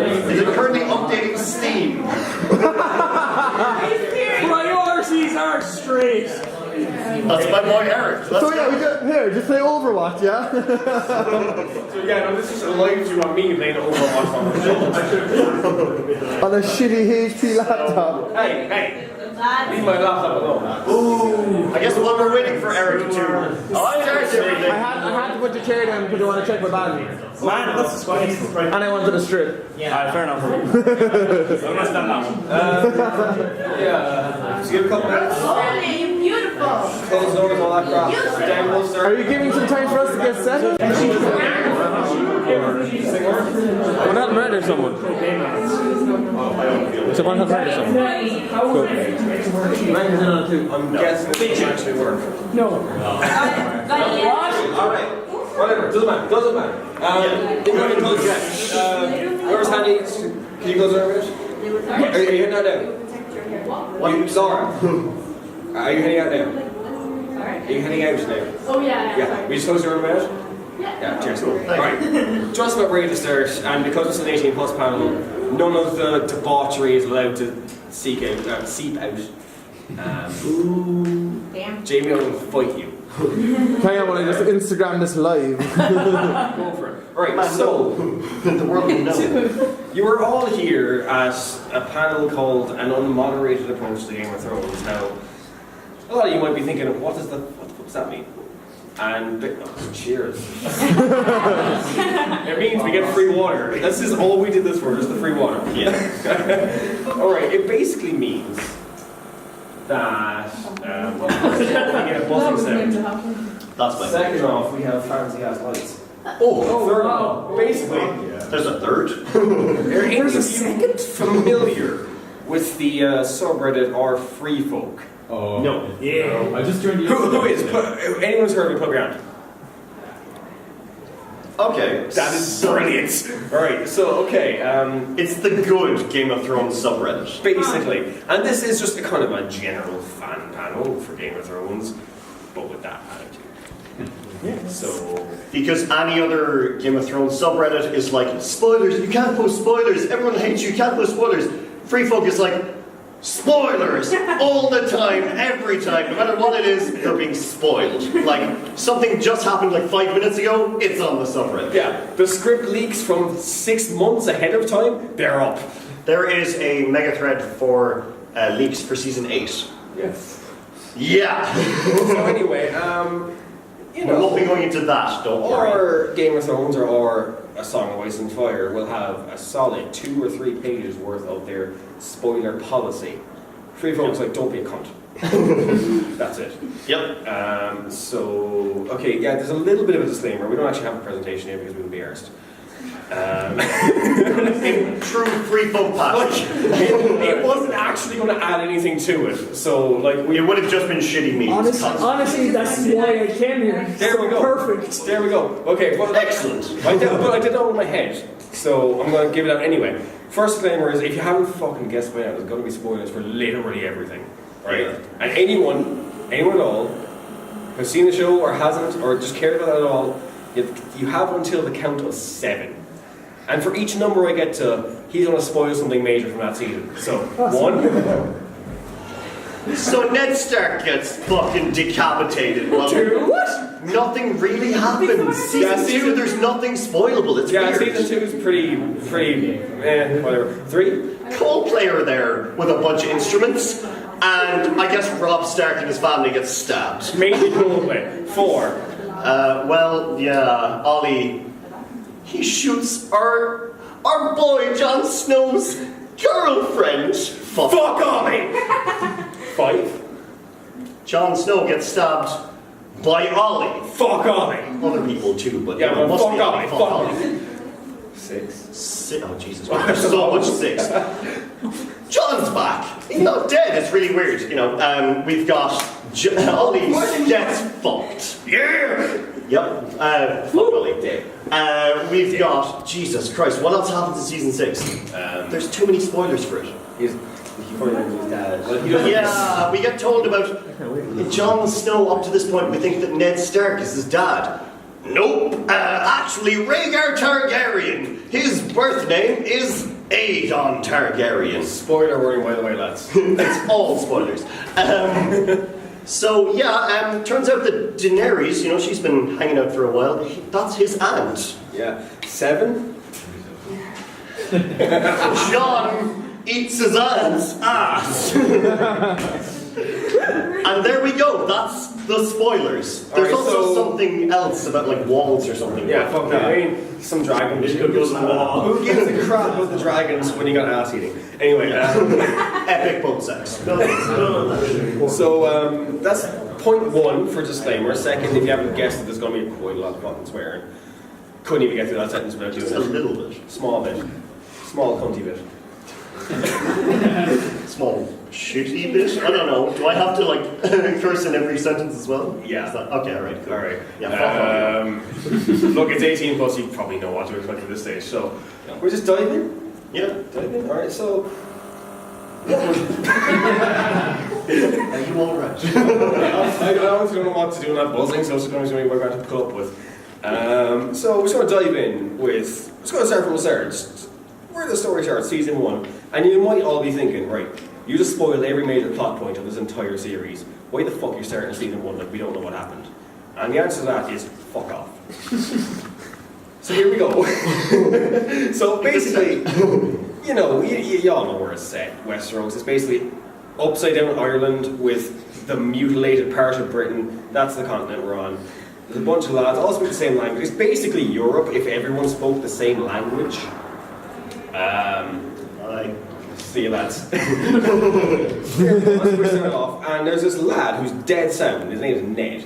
Is it currently updating Steam? Priorities are straight. That's my boy Eric. So yeah, just play Overwatch, yeah? So yeah, no, this is a live stream on me playing Overwatch on the show. On a shitty HP laptop. Hey, leave my laptop alone. Ooh, I guess while we're waiting for Eric to start everything. I had to put the chair down because I want to check my bag. Man, that's spicy. And I wanted a strip. Yeah, fair enough. I'm gonna stand down. Yeah, just give a couple minutes. Beautiful. Close doors, all that crap. Dangles, sir. Are you giving some time for us to get settled? We're not murder someone. So one has murdered someone. Cool. Ryan's in on it too. I'm guessing it doesn't actually work. No. Alright. Whatever, doesn't matter. You're going to close yet. Where's Handy? Can you close the door a bit? Are you heading out now? What? Zara. Are you heading out now? Sorry? Are you heading out now? Oh yeah. Yeah. We just close the door a bit? Yeah, cheers. Alright. Just about ready to start, and because it's an 18 plus panel, none of the debauchery is allowed to seep out. Damn. Jamie will fight you. Hang on, when I just Instagram this live. Go for it. Alright, so The world will know. you were all here at a panel called An Unmoderated Approach to Game of Thrones. Now, a lot of you might be thinking, what the fuck does that mean? And cheers. It means we get free water. This is all we did this for, just the free water. Yeah. Alright, it basically means that well, first we get a buzzing sound. That's my Second off, we have fancy ass lights. Oh, Third off, basically, there's a third. are any of you familiar with the subreddit or free folk? No. Yeah. I just joined the Who is? Anyone's heard of me? Put your hand. Okay. That is brilliant. Alright, so, okay, It's the good Game of Thrones subreddit. basically, and this is just a kind of a general fan panel for Game of Thrones, but with that attitude. So, Because any other Game of Thrones subreddit is like, spoilers, you can't post spoilers, everyone hates you can't post spoilers. Free folk is like, spoilers! All the time, every time, no matter what it is, they're being spoiled. Like, something just happened like 5 minutes ago, it's on the subreddit. yeah, the script leaks from 6 months ahead of time, they're up. There is a mega thread for leaks for season 8. Yes. Yeah! So anyway, you We won't know, be going into that, don't worry. or Game of Thrones or A Song of Ice and Fire will have a solid 2 or 3 pages worth of their spoiler policy. Free folks like, don't be a cunt. That's it. Yep. So, okay, yeah, there's a little bit of a disclaimer. We don't actually have a presentation here because we would be arsed. In true free folk fashion. It wasn't actually going to add anything to it. So, like, It would have just been shitty memes. Honestly, that's why I came here. There we go. Perfect. There we go. Okay, well, Excellent. I did that with my head, so I'm going to give it out anyway. First disclaimer is, if you haven't fucking guessed by now, there's going to be spoilers for literally everything, right? And anyone at all, who's seen the show or hasn't, or just cared about it at all, you have until the count of 7. And for each number I get to, he's going to spoil something major from that season. So, 1. So Ned Stark gets fucking decapitated. Well, 2. nothing really happens. Season 2, there's nothing spoilable. It's Yeah, weird. season 2 is pretty, whatever. 3. Coldplay are there with a bunch of instruments, and I guess Robb Stark and his family get stabbed. Maybe Coldplay. 4. Well, yeah, Ollie, he shoots our boy Jon Snow's girlfriend. Fuck Ollie! 5. Jon Snow gets stabbed by Ollie. Fuck Ollie! Other people too, but Yeah, you know, but must fuck be Ollie, Fuck fuck Ollie. 6. Oh Jesus, there's so much 6. John's back. He's not dead. It's really weird. You know, we've got Ollie gets fucked. Yeah! Yep. Fuck Ollie. We've got Jesus Christ. What else happens in season 6? There's too many spoilers for it. He finds his dad. Well, he doesn't. Yeah, we get told about Jon Snow up to this point. We think that Ned Stark is his dad. Nope. Actually, Rhaegar Targaryen. His birth name is Aegon Targaryen. Spoiler warning, by the way, lads. It's all spoilers. So yeah, turns out that Daenerys, she's been hanging out for a while. That's his aunt. Yeah. 7? John eats his aunt's ass. And there we go. That's the spoilers. There's Alright, also so- something else about like walls or something. Yeah, fuck that. I mean, some dragon. This could go to the wall. Who gives a crap about the dragons when you got ass eating? Anyway, Epic boat sex. so that's point 1 for disclaimer. Second, if you haven't guessed it, there's going to be quite a lot of fucking swearing. Couldn't even get through that sentence without doing Just a it. little bit. Small bit. Small cunty bit. Small shitty bit. I don't know. Do I have to like curse in every sentence as well? Yeah. Is that, okay. All right. Cool. Alright. Yeah. Look, it's 18 plus, you probably know what to expect at this stage. So, we're just diving. Yeah. Dive in. Alright, so. Are you all right? I honestly don't know what to do in that buzzing, so it's going to be what we're going to put up with. So we're just going to dive in with. We're just going to start from the start. Where the story starts, season 1, and you might all be thinking, right? You just spoiled every major plot point of this entire series. Why the fuck are you starting season 1 like we don't know what happened? And the answer to that is fuck off. So here we go. So basically, you all know where it's set. Westeros. It's basically upside down Ireland with the mutilated part of Britain. That's the continent we're on. There's a bunch of lads all speak the same language. It's basically Europe if everyone spoke the same language. See you lads. Let's start off. And there's this lad who's dead sound. His name is Ned.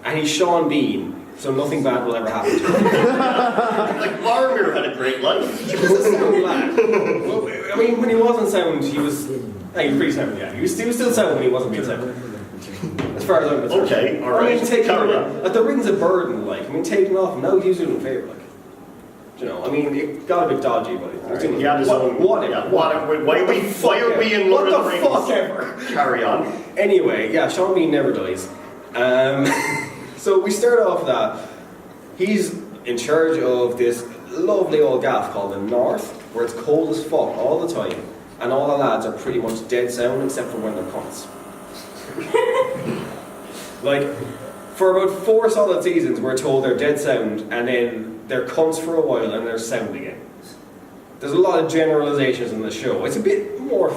And he's Sean Bean, so nothing bad will ever happen to him. Like Boromir had a great life. He was a sound lad. Well, I mean, when he wasn't sound, he was pretty sound, yeah. He was still sound when he wasn't being sound. As far as I'm concerned. Okay, alright. I mean, taking Carry on. like, the ring's a burden, like. I mean, taking off him, now he's doing him a favour, like. I mean, it got a bit dodgy, but He had his own. Whatever. Yeah, why are we in Lord What of the the Rings? fuck ever? Carry on. Anyway, yeah, Sean Bean never dies. So we start off that he's in charge of this lovely old gaff called the North, where it's cold as fuck all the time, and all the lads are pretty much dead sound except for when they're cunts. Like, for about 4 solid seasons, we're told they're dead sound, and then they're cunts for a while, and they're sound again. There's a lot of generalizations in the show. It's a bit more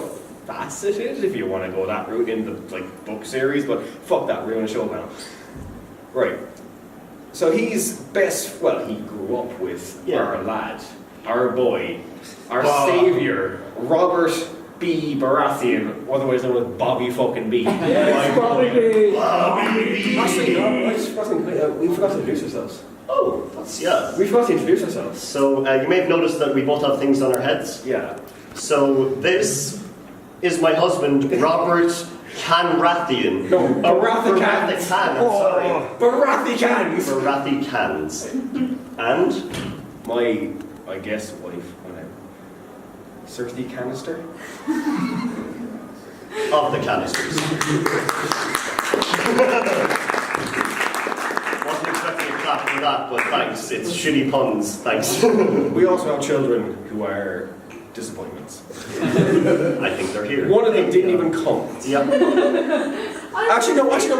faceted if you want to go that route in the book series, but fuck that, we're on a show now. Right. So he's he grew up with our lad, our boy, our saviour, Robert B. Baratheon, otherwise known as Bobby fucking B. Yes, Bobby. Actually, we forgot to introduce ourselves. Oh, that's We forgot to introduce ourselves. So you may have noticed that we both have things on our heads. Yeah. So this is my husband, Robert Canrathian. No, Baratheon. I'm sorry. Baratheon! Baratheons. And My guest wife, Cersei Canister. of the canisters. Wasn't expecting a clap for that, but thanks. It's shitty puns. Thanks. We also have children who are disappointments. I think they're here. One of them didn't even come. Yep. Actually, no, wait.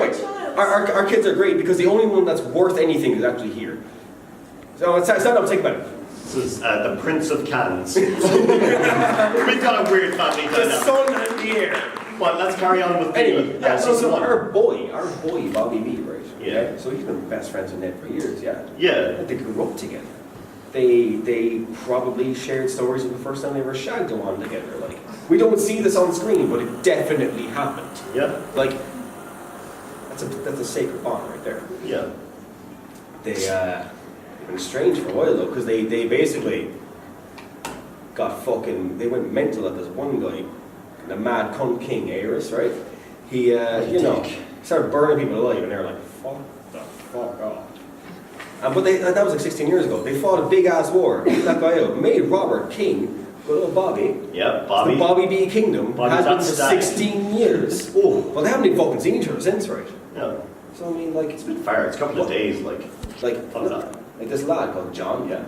Our kids are great because the only one that's worth anything is actually here. So stand up, take a bite. This is the Prince of Cans. We've got a weird family The dynamic. sun and the air. Well, let's carry on with Anyway, season so one. our boy, Bobby B, right? Yeah. So he's been best friends with Ned for years, yeah. Yeah. They grew up together. They probably shared stories of the first time they ever shagged on together. Like, we don't see this on screen, but it definitely happened. Yeah. Like, that's a sacred bond right there. Yeah. They've been estranged for a while though, because they basically they went mental at this one guy, the mad cunt king Aerys, right? He started burning people alive, and they were like, fuck the fuck off. But that was like 16 years ago. They fought a big ass war, beat that guy out, made Robert king, good old Bobby. Yeah, Bobby. The Bobby B kingdom Bobby has been got for stabbed. 16 years. Oh, well, they haven't even fucking seen each other since, right? Yeah. So I mean, like, It's been fire. It's a couple of days, like. Like, Fun fact. like this lad called John, yeah,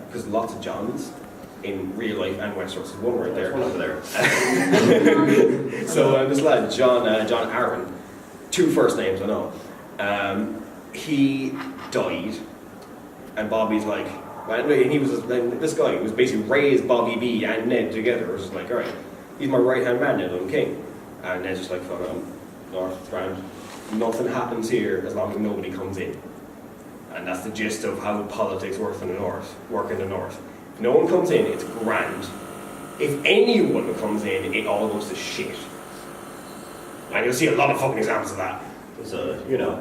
because lots of Johns in real life and Westeros. There's one right There's there. one over there. So this lad, John Aaron, 2 first names, I know. He died, and Bobby's like, well, and he was this guy who was basically raised Bobby B and Ned together. Was just like, all right, he's my right hand man, Ned, I'm king. And Ned's just like, fuck it, I'm North Grand. Nothing happens here as long as nobody comes in. And that's the gist of how politics work in the North. If no one comes in, it's grand. If anyone comes in, it all goes to shit. And you'll see a lot of fucking examples of that. There's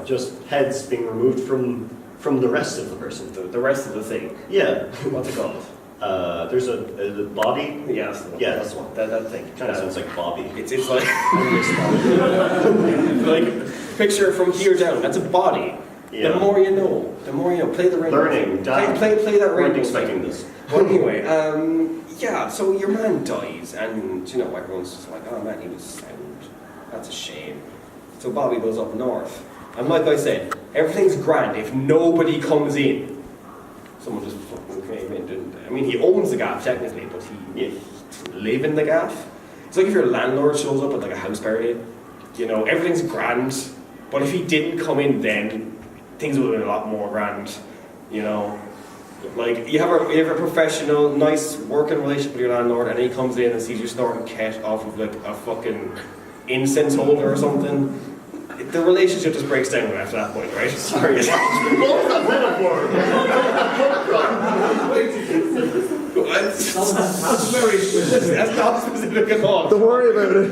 just heads being removed from the rest of the person. The rest of the thing. Yeah. What's it called? There's a body. Yeah, that's the one. Yeah, that's the one. That thing. Kind of sounds like Bobby. It's like like picture from here down. That's a body. Yeah. The more you know. The more you know. Play the rainbow. Learning. Dad. Play that Weren't rainbow. expecting this. Well, anyway, yeah. So your man dies, and everyone's just like, oh man, he was sound. That's a shame. So Bobby goes up north, and like I said, everything's grand if nobody comes in. Someone just fucking came in, didn't they? I mean, he owns the gaff technically, but he live in the gaff. It's like if your landlord shows up at like a house party, everything's grand, but if he didn't come in then, things would have been a lot more grand, Like, you have a professional, nice working relationship with your landlord, and he comes in and sees you snorting ket off of like a fucking incense holder or something. The relationship just breaks down after that point, right? Sorry. What was that metaphor? That's very specific. That's not specific at all. Don't worry about it.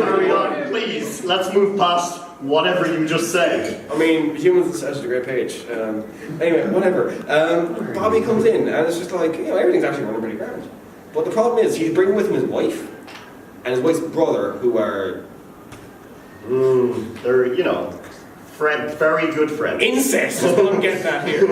Carry on, please. Let's move past whatever you just said. I mean, humans are such a great page. Anyway, whatever. Bobby comes in, and it's just like, everything's actually running pretty grand. But the problem is, he's bringing with him his wife, and his wife's brother, who are... They're, very good friends. incest is what I'm getting at here.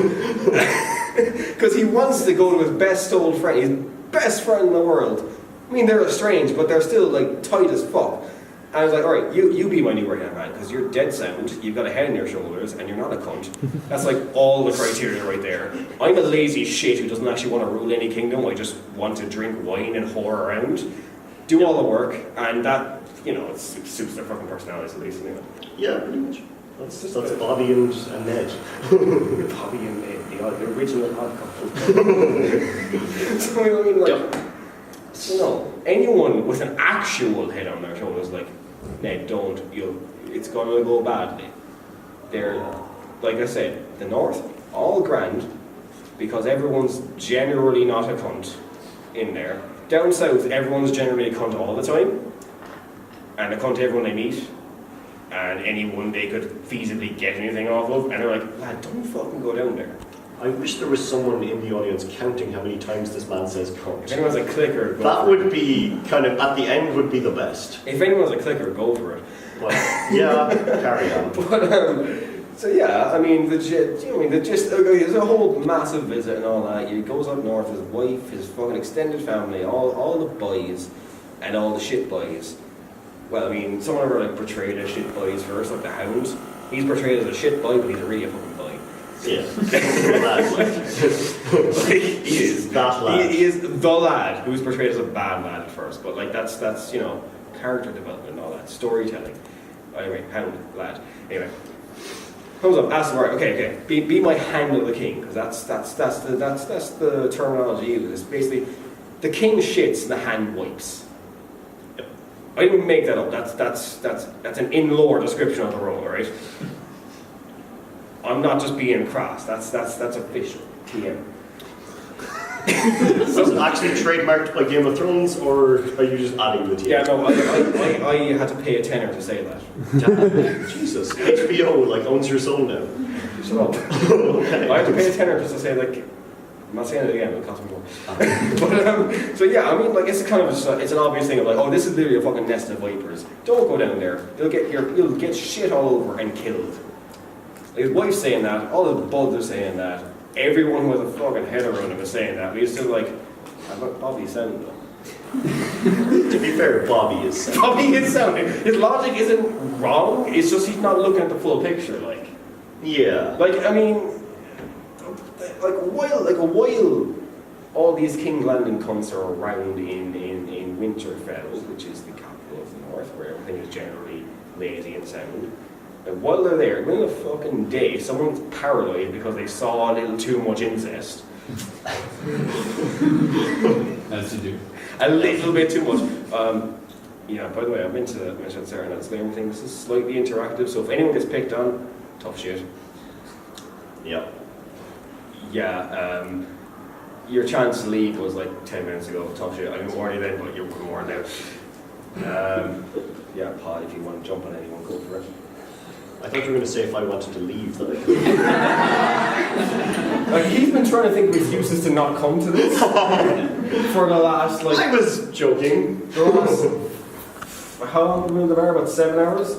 Because he wants to go to his best old friend, his best friend in the world. I mean, they're estranged, but they're still, like, tight as fuck. And I was like, alright, you be my new right-hand man, because you're dead sound, you've got a head on your shoulders, and you're not a cunt. That's like all the criteria right there. I'm a lazy shit who doesn't actually want to rule any kingdom, I just want to drink wine and whore around, do all the work, and that, it suits their fucking personalities at least, anyway. Yeah, pretty much. That's Bobby and Ned. Bobby and Ned, the original odd couple. So, I mean, like, anyone with an actual head on their shoulders, like, Ned, don't, it's gonna go badly. They're, like I said, the North, all grand, because everyone's generally not a cunt in there. Down South, everyone's generally a cunt all the time, and a cunt to everyone they meet, and anyone they could feasibly get anything off of, and they're like, lad, don't fucking go down there. I wish there was someone in the audience counting how many times this man says If cunt. anyone's a clicker, go That for it. would be kind of, at the end, would be the best. If anyone's a clicker, go for it. But, yeah, carry on. But, so yeah, I mean, the gist, there's a whole massive visit and all that. He goes up north, his wife, his fucking extended family, all the boys, and all the shit boys. Well, I mean, some of them are like portrayed as shit boys first, like the Hound. He's portrayed as a shit boy, but he's really a fucking boy. Yeah. He is that lad. He is the lad who's portrayed as a bad lad at first, but like that's character development and all that, storytelling. Anyway, Hound, lad. Anyway. Comes up, asks the word, okay, be my hand of the king, because that's the terminology used. It's basically the king shits and the hand wipes. I didn't make that up. That's an in-lore description of the role, right? I'm not just being crass. That's official. TM. Is this actually trademarked by Game of Thrones, or are you just adding the T? Yeah, no, I had to pay a tenner to say that. Damn, Jesus. HBO owns your soul now. Shut up. Okay. I had to pay a tenner just to say I'm not saying it again, it'll cost me more. But, so yeah, I mean, it's kind of it's an obvious thing of this is literally a fucking nest of vipers. Don't go down there. You'll get shit all over and killed. His wife's saying that, all the buds are saying that, everyone who has a fucking head around him is saying that, but he's still like, I'm not Bobby sound though. To be fair, Bobby is sound. Bobby is sounding. His logic isn't wrong, it's just he's not looking at the full picture, Yeah. Like, I mean, like a while all these King's Landing cunts are around in Winterfell, which is the capital of the north, where everything is generally lazy and sound. And while they're there, within a fucking day, someone's paranoid because they saw a little too much incest. As to do. A little bit too much. Yeah, by the way, I've been to Sarah and explain everything. This is slightly interactive, so if anyone gets picked on, tough shit. Yeah. Yeah, your chance to leave was like 10 minutes ago. Tough shit. I didn't warn you then, but you're warned now. Yeah, Pod, if you want to jump on anyone, go for it. I thought you were going to say if I wanted to leave, that I could. Like, he's been trying to think of excuses to not come to this for the last, like... I was joking. The last... How long have we been in the bar? About 7 hours?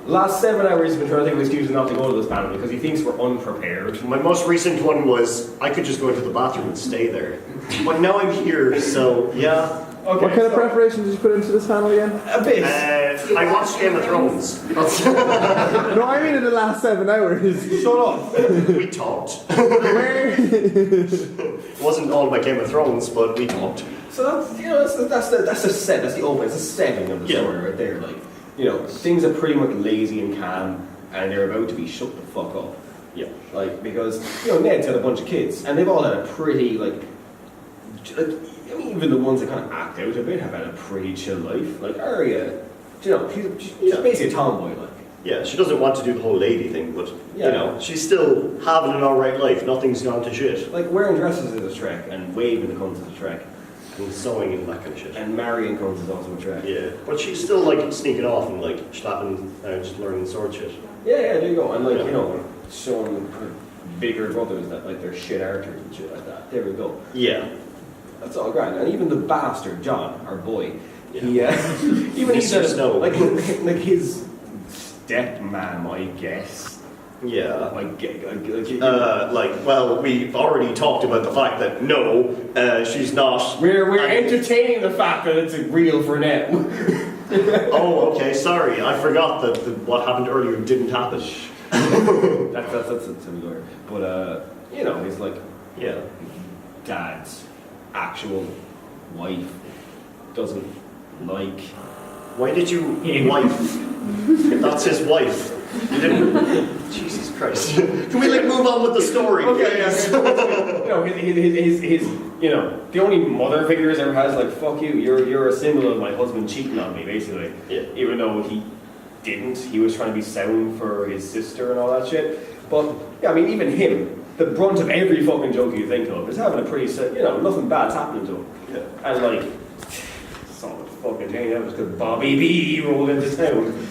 Last 7 hours he's been trying to think of excuses not to go to this panel because he thinks we're unprepared. My most recent one was I could just go into the bathroom and stay there. But now I'm here, so yeah. Okay, What kind of preparation did you put into this panel again? A bit. I watched Game of Thrones. No, I mean in the last 7 hours. Shut up. We talked. Where? It wasn't all about Game of Thrones, but we talked. So that's, you know, that's the set, that's the open, it's the setting of the story right there. Like, you know, things are pretty much lazy and calm, and they're about to be shut the fuck up. Yeah. Like, because, you know, Ned's had a bunch of kids, and they've all had a pretty, like I mean, even the ones that kind of act out a bit have had a pretty chill life. Like, Arya, you know, she's basically a tomboy, like. Yeah, she doesn't want to do the whole lady thing, but, Yeah. you know, she's still having an alright life. Nothing's gone to shit. Like, wearing dresses is a trek, and waving the cunts is a trek. And sewing and that kind of shit. And marrying cunts is also a trek. Yeah, but she's still, like, sneaking off and, like, slapping, just learning sword shit. Yeah, there you go. And, like, Yeah. you know, showing her bigger brothers that, like, they're shit archers and shit like that. There we go. Yeah. That's all grand. And even the bastard, John, our boy, Yeah. he, even he's Mr. Snow. like his stepmom, I guess. Yeah. Like, Well, we've already talked about the fact that no, she's not. we're entertaining the fact that it's real for now. Oh, okay, sorry. I forgot that what happened earlier didn't happen. That's a lawyer. But, you know, he's like, Yeah. dad's actual wife doesn't like. Why did you wife? If that's his wife. You didn't. Jesus Christ. Can we like move on with the story, please? You know, his you know, the only mother figure he's ever has, like, fuck you, you're a symbol of my husband cheating on me, basically. Yeah. Even though he didn't, he was trying to be sound for his sister and all that shit. But, yeah, I mean, even him, the brunt of every fucking joke you think of is having a pretty, you know, nothing bad's happening to him. Yeah. And, like, solid fucking day, that was because Bobby B rolled into town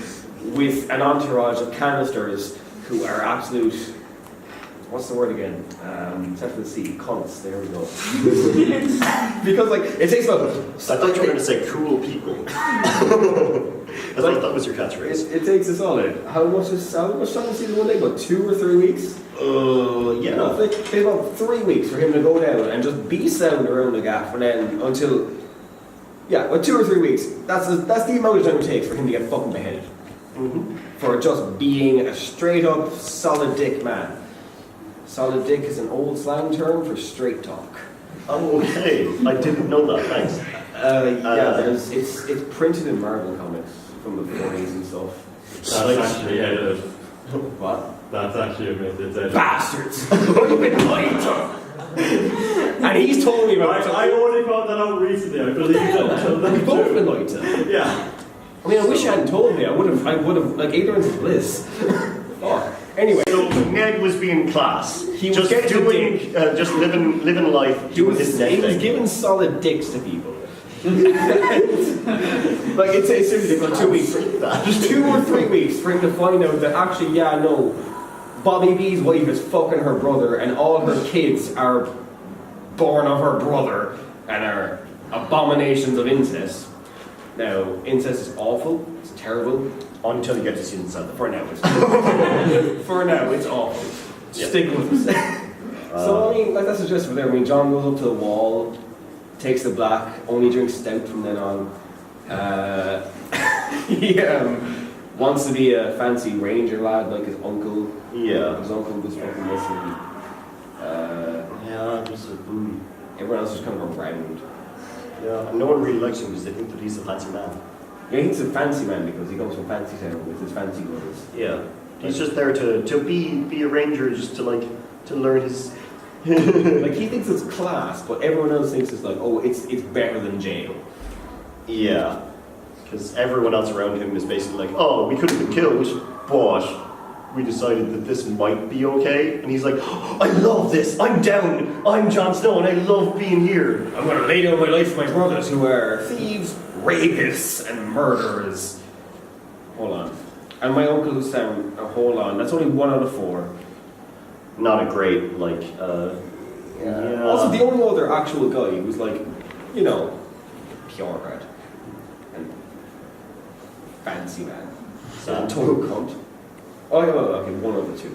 with an entourage of canisters who are absolute, what's the word again? Except for the C, cunts, there we go. Because, like, it takes about... I thought you were going to say cool people. I thought that was your catchphrase. It takes a solid. How much time is season 1 day? About 2 or 3 weeks? Yeah. No, it takes about 3 weeks for him to go down and just be sound around the gaff, and then until... Yeah, well, 2 or 3 weeks. That's the amount of time it takes for him to get fucking beheaded. Mm-hmm. For just being a straight up solid dick man. Solid dick is an old slang term for straight talk. Oh, okay. I didn't know that. Thanks. Yeah, it's printed in Marvel comics from the 40s and stuff. That's actually edited. What? That's actually a myth. It's edited. Bastards! You've been lied to! And he's told me about it. I only found that out recently. I believe it until We've both then. been lied to. Yeah. I mean, I wish you hadn't told me. I would have, like, ignorance is bliss. Oh. Anyway. So Ned was being class. He was just getting doing, just living life. He was Ned thing. giving solid dicks to people. Like, it's seriously for 2 weeks. 2 or 3 weeks for him to find out that actually, yeah, no, Bobby B's wife is fucking her brother and all her kids are born of her brother and are abominations of incest. Now, incest is awful, it's terrible. Until you get to season 7. For now, it's for now, it's awful. Yeah. Stick with us. So, I mean, like, that's just for there. I mean, John goes up to the wall, takes the black, only drinks stout from then on. He wants to be a fancy ranger lad like his uncle. Yeah. His uncle was fucking missing. Yeah, just Everyone else is kind of around. yeah. And no one really likes him because they think that he's a fancy man. Yeah, he's a fancy man because he comes from Fancy Town with his fancy guns. Yeah. He's just there to be a ranger, just to learn his. Like he thinks it's class, but everyone else thinks it's like, oh, it's better than jail. Yeah. Because everyone else around him is basically like, oh, we could have been killed, but we decided that this might be okay. And he's like, oh, I love this. I'm down. I'm Jon Snow, and I love being here. I'm gonna lay down my life for my brothers who are thieves, rapists, and murderers. Hold on. And my uncle who's Sam, hold on, that's only 1 out of 4. Not a great, Yeah. Also, the only other actual guy was like, you know, purebred and fancy man. Sam. Total cunt. Oh, yeah, well, okay, 1 of the 2.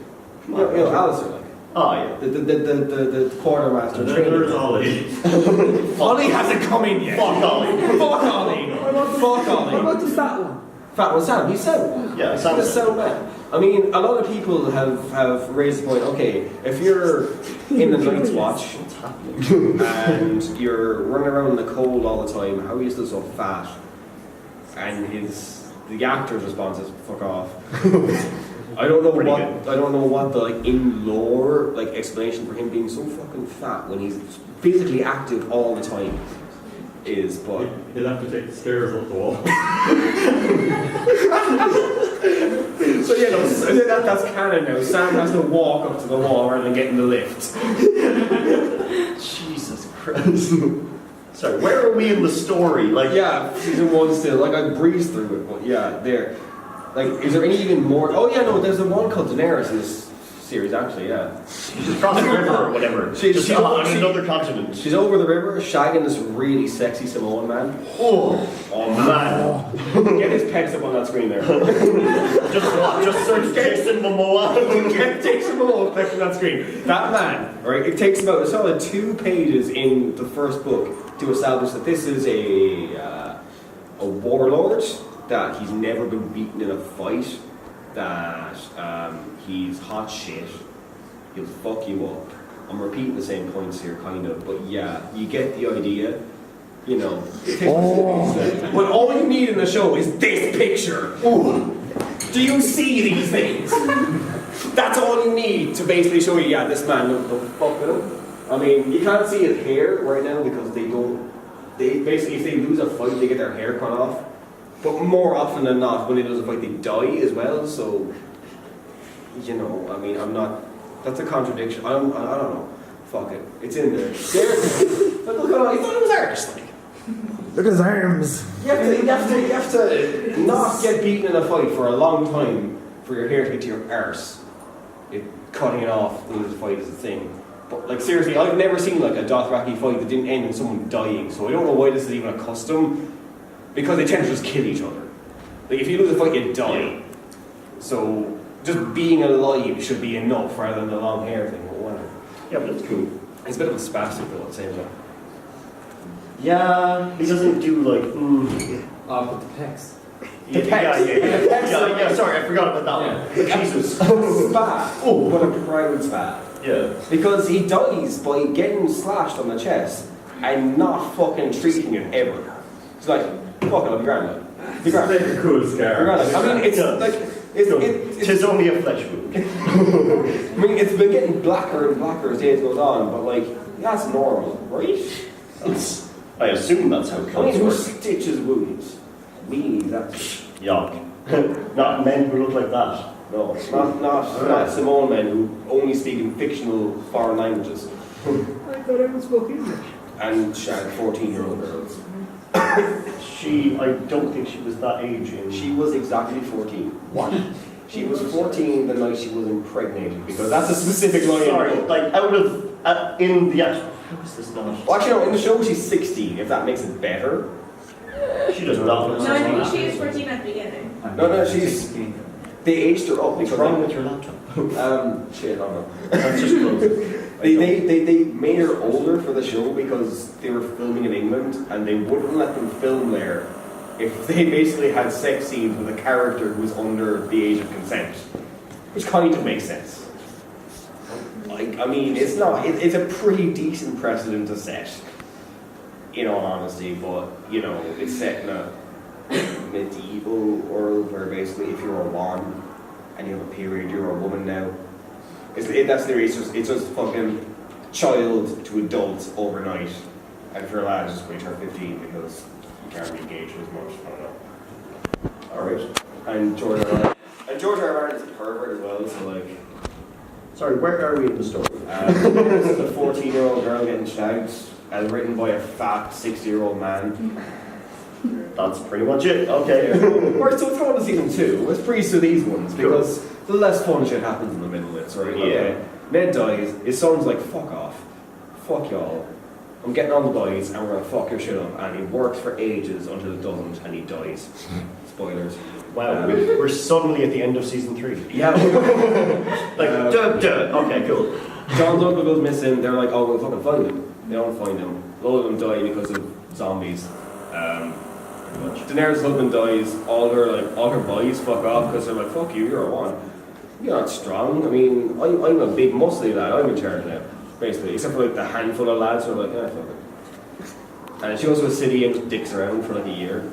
You know, Alistair, like. Oh, yeah. The quartermaster And then trainer. there's Ollie. Ollie hasn't come in yet. Fuck Ollie. Fuck Ollie. Fuck What Ollie. about the fat one? Fat was Sam. He's Sam. Yeah, He's Sam's a sound man. I mean, a lot of people have raised the point. Okay, if you're in the Night's Watch What's happening? and you're running around in the cold all the time, how are you still so fat? And the actor's response is "fuck off." I don't know Pretty what good. I don't know what the in lore explanation for him being so fucking fat when he's physically active all the time is, but He'll have to take the stairs up the wall. so yeah, no, that's canon now. Sam has to walk up to the wall rather than get in the lift. Jesus Christ. Sorry, where are we in the story? Like, Yeah, season 1 still. Like I breezed through it, but yeah, there. Like, is there any even more? Oh yeah, no, there's the one called Daenerys in this series actually. Yeah, she's across the river or whatever. She's on another continent. she's over the river shagging this really sexy Samoan man. Oh, man. Get his pecs up on that screen there. Just search Jason Momoa. Get Jason Momoa pecs on that screen. That man, right? It takes about a solid 2 pages in the first book to establish that this is a warlord. That he's never been beaten in a fight, that he's hot shit, he'll fuck you up. I'm repeating the same points here, kind of, but yeah, you get the idea. You know, but all you need in the show is this picture. Ooh. Do you see these things? That's all you need to basically show you, yeah, this man, don't fuck with him. I mean, you can't see his hair right now because they basically, if they lose a fight, they get their hair cut off. But more often than not, when they lose a fight, they die as well. So, you know, I mean, I'm not. That's a contradiction. I don't know. Fuck it. It's in there. But look at he thought it was artist. Like. Look at his arms. You have to not get beaten in a fight for a long time for your hair to get to your arse. Cutting it off when the fight is a thing. But like seriously, I've never seen like a Dothraki fight that didn't end in someone dying. So I don't know why this is even a custom. Because they tend to just kill each other. Like if you lose a fight, you die. So just being alive should be enough rather than the long hair thing. But whatever. Yeah, but it's cool. It's a bit of a spastic though at the same time. Yeah, he doesn't do like. But the pecs. Yeah. Sorry, I forgot about that one. Yeah. Jesus. Spa. Oh, what a proud spa. Yeah. Because he dies by getting slashed on the chest and not fucking treating it ever. It's like, fuck it, I'll be grand. Like. Be grand. It's a cool scar. I mean, it's Yeah. like. It's only a flesh wound. I mean, it's been getting blacker and blacker as days goes on, but like, that's normal, right? I assume that's how I mean, cunts who work. stitches wounds? Me, that's... Yuck. Not men who look like that. No, not Samoan men who only speak in fictional foreign languages. I thought everyone spoke English. And shag 14-year-old girls. I don't think she was that age. She was exactly 14. What? She was 14 the night she was impregnated, because that's a specific line. Sorry, like out of, in the actual, how is this not? Well, actually, no, in the show she's 16, if that makes it better. She does not. No, I think she was 14 at the beginning. No, she's... They aged her up. What's wrong with your laptop? Shit, I don't know. That's just close. They made her older for the show because they were filming in England and they wouldn't let them film there if they basically had sex scenes with a character who was under the age of consent, which kind of makes sense. Like, I mean, it's not. It's a pretty decent precedent to set, in all honesty. But you know, it's set in a medieval world where basically, if you're a woman and you have a period, you're a woman now. That's the reason. It's just fucking child to adult overnight, and if you're a lad, just wait till 15 because you can't re engage as much. I don't know. All right, and George R. R. Martin's a pervert as well, so like. Sorry, where are we in the story? This is a 14-year-old girl getting shagged, as written by a fat 60-year-old man. That's pretty much it. Okay. Alright, so let's go on to season 2. Let's breeze through these ones because the less fun shit happens in the middle. It's right. Okay. Ned dies. His son's like, "Fuck off, fuck y'all. I'm getting on the boys, and we're gonna fuck your shit up." And he works for ages until it doesn't, and he dies. Spoilers. Wow, we're suddenly at the end of season 3. Yeah. Like, duh. Okay, cool. John's uncle goes missing. They're like, "Oh, we'll fucking find him." They don't find him. A lot of them die because of zombies. Daenerys' husband dies. All her boys fuck off because they're like, "Fuck you, you're a one. You're not strong. I mean, I'm a big muscly lad. I'm in charge now." Basically, except for like the handful of lads who are like, "Yeah, fuck it." And she goes to a city and just dicks around for like a year.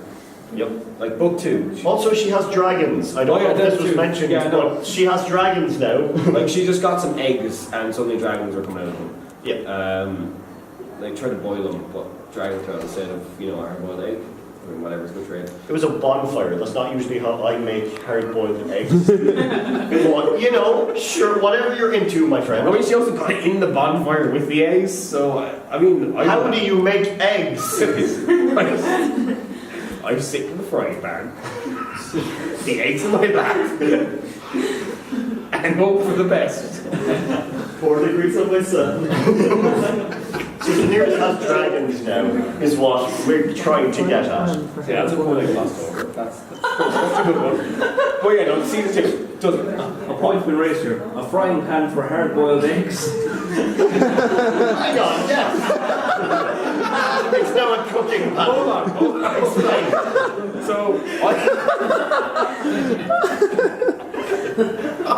Yep, like book 2. Also, she has dragons. I don't know if this was mentioned, but she has dragons now. Like, she just got some eggs and suddenly dragons are coming out of them. Yeah. They tried to boil them, but dragons came out instead of, hard-boiled egg. I mean, whatever's good trade. It was a bonfire. That's not usually how I make hard-boiled eggs. But, sure, whatever you're into, my friend. I mean, she also got it in the bonfire with the eggs, so, How do you make eggs? I'm sitting in the frying pan, the eggs in my lap, and hope for the best. 4 degrees of my son. So Daenerys has dragons now, is what we're trying to get at. Yeah, that's a point I glossed over. That's a good one. But yeah, no, season 2 doesn't. A point been raised here. A frying pan for hard-boiled eggs. Hang on, yeah. It's now a cooking pan. Hold on. Explain. So, I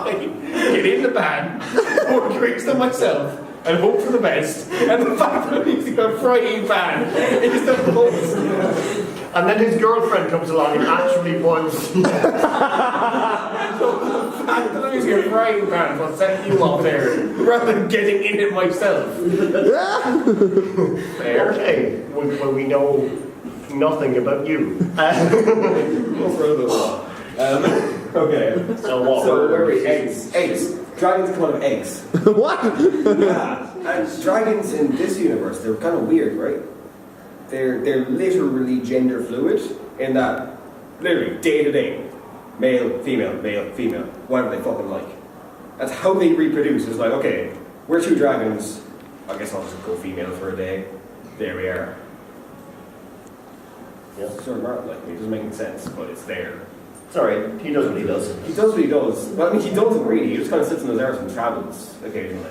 get in the pan, pour drinks to myself, and hope for the best. And the fact that he's got a frying pan is the most. And then his girlfriend comes along and actually boils. So the fact that I'm using a frying pan will set you up there rather than getting in it myself. Fair. Okay, well, we know nothing about you. Okay. So what? So where are we? Eggs. Dragons come out of eggs. What? Yeah. And dragons in this universe, they're kind of weird, right? They're literally gender fluid in that, literally, day to day, male, female, whatever they fucking like. That's how they reproduce. It's like, okay, we're 2 dragons, I guess I'll just go female for a day. There we are. Yeah. Sort of Martin, like, it doesn't make any sense, but it's there. Sorry, he does what he does. He does what he does. Well, I mean, he doesn't really. He just kind of sits in his arse and travels occasionally.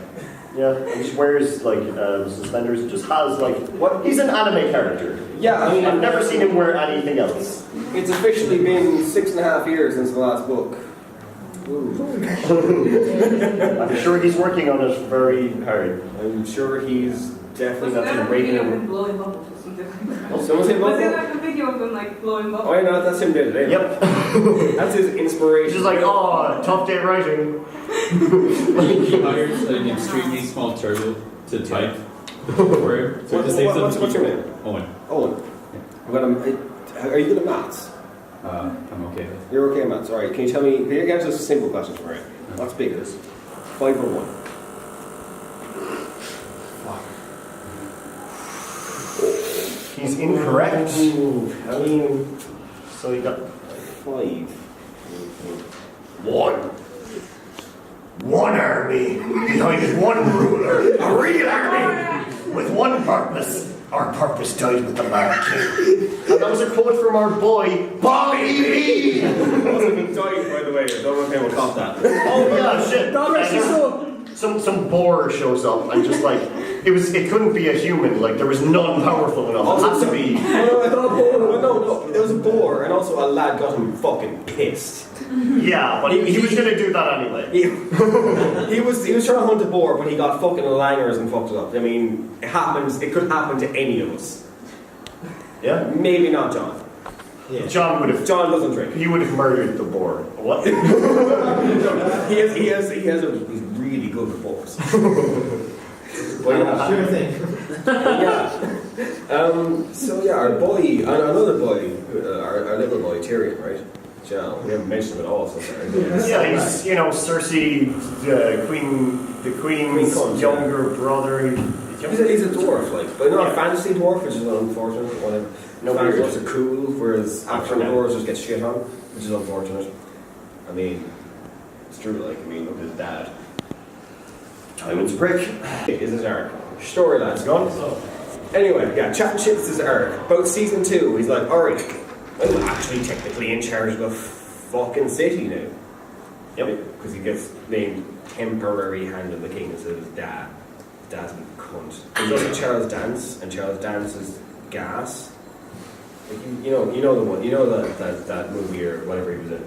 Yeah, and just wears like suspenders. Just has like what? He's an anime character. Yeah, I mean, I've never seen him wear anything else. It's officially been 6.5 years since the last book. I'm sure he's working on it very hard. I'm sure he's definitely Was not there a rating video of him. him blowing bubbles or something? Someone say Was bubble? there like a video of him like blowing bubbles? Oh, I know, that's him day to day. Yep. That's his inspiration. He's just like, oh, tough day writing. He hires an extremely small turtle to type for him. So it just saves them What's your name? Owen. Owen. Are you good at maths? I'm okay. You're okay at maths. Alright, can you tell me, can you answer this simple question for me? What's bigger? 5 or 1? He's incorrect. I mean, So he got 5. 1. One army behind one ruler. A real army with one purpose. Our purpose died with the Mad King. And that was a quote from our boy, Bobby B. Also, he died, by the way. I don't know if anyone caught that. Oh yeah, shit. Some boar shows up and just like It couldn't be a human. Like there was none powerful enough. It had to be. No, there was a boar, and also a lad got him fucking pissed. Yeah, but he was gonna do that anyway. He was trying to hunt a boar, but he got fucking langers and fucked it up. I mean, it happens. It could happen to any of us. Yeah. Maybe not John. Yeah. John doesn't drink. He would have murdered the boar. What? He has he's really good with boars. But Sure thing. So yeah, our boy, another boy, our little boy Tyrion, right? John. We haven't mentioned him at all so far. Yeah, he's Cersei, the queen's cunt, younger brother. He's a dwarf, like, but not a fantasy dwarf, which is unfortunate. Whatever. No, fantasy dwarfs are cool, whereas actual dwarves just get shit on, which is unfortunate. I mean, it's true. Like, I mean, look at his dad. Tywin's prick. Is his arc story, lads? Gone. Anyway, yeah, chatting shit is his arc. About season 2, he's like, alright, I'm actually technically in charge of the fucking city now. Yep. Because he gets named temporary Hand of the King instead of his dad. His dad's a cunt. He's also Charles Dance, and Charles Dance is gas. Like you know the one, that movie or whatever he was in.